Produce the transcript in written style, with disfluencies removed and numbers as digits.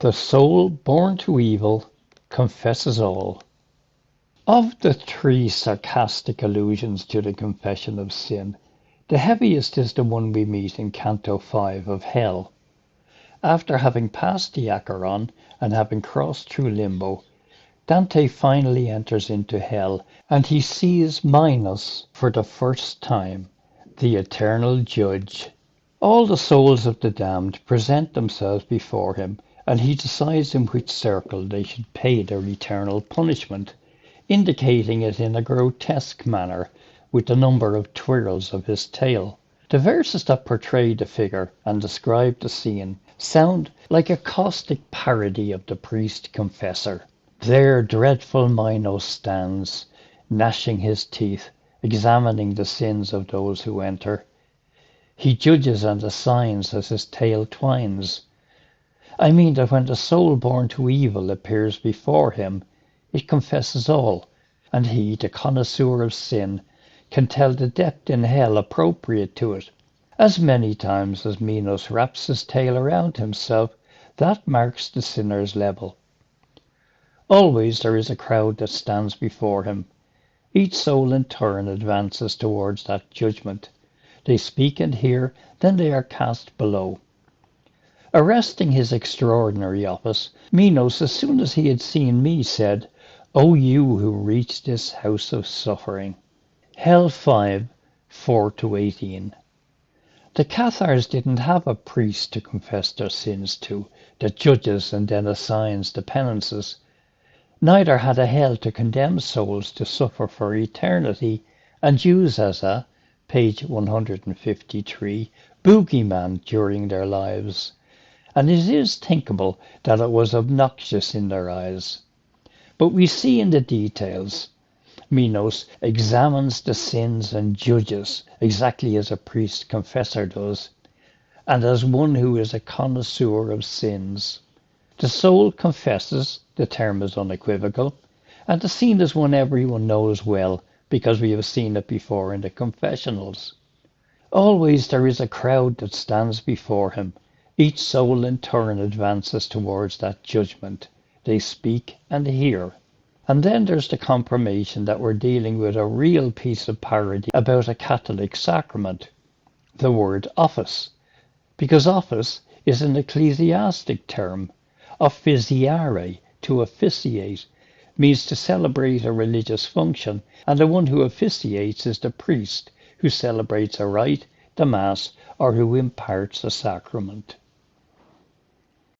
The soul born to evil confesses all. Of the three sarcastic allusions to the confession of sin, the heaviest is the one we meet in Canto 5 of Hell. After having passed the Acheron and having crossed through Limbo, Dante finally enters into Hell and he sees Minos for the first time, the eternal judge. All the souls of the damned present themselves before him and he decides in which circle they should pay their eternal punishment, indicating it in a grotesque manner with the number of twirls of his tail. The verses that portray the figure and describe the scene sound like a caustic parody of the priest confessor. There dreadful Minos stands, gnashing his teeth, examining the sins of those who enter. He judges and assigns as his tale twines. I mean that when the soul born to evil appears before him, it confesses all, and he, the connoisseur of sin, can tell the depth in hell appropriate to it. As many times as Minos wraps his tail around himself, that marks the sinner's level. Always there is a crowd that stands before him. Each soul in turn advances towards that judgment. They speak and hear, then they are cast below. Arresting his extraordinary office, Minos, as soon as he had seen me, said, "O you who reach this house of suffering." Hell 5, 4-18. The Cathars didn't have a priest to confess their sins to, that judges and then assigns the penances. Neither had a hell to condemn souls to suffer for eternity and use as a, page 153, boogeyman during their lives. And it is thinkable that it was obnoxious in their eyes. But we see in the details, Minos examines the sins and judges, exactly as a priest confessor does, and as one who is a connoisseur of sins. The soul confesses, the term is unequivocal, and the scene is one everyone knows well, because we have seen it before in the confessionals. Always there is a crowd that stands before him. Each soul in turn advances towards that judgment. They speak and hear. And then there's the confirmation that we're dealing with a real piece of parody about a Catholic sacrament, the word office, because office is an ecclesiastic term. Officiare, to officiate, means to celebrate a religious function, and the one who officiates is the priest, who celebrates a rite, the Mass, or who imparts a sacrament.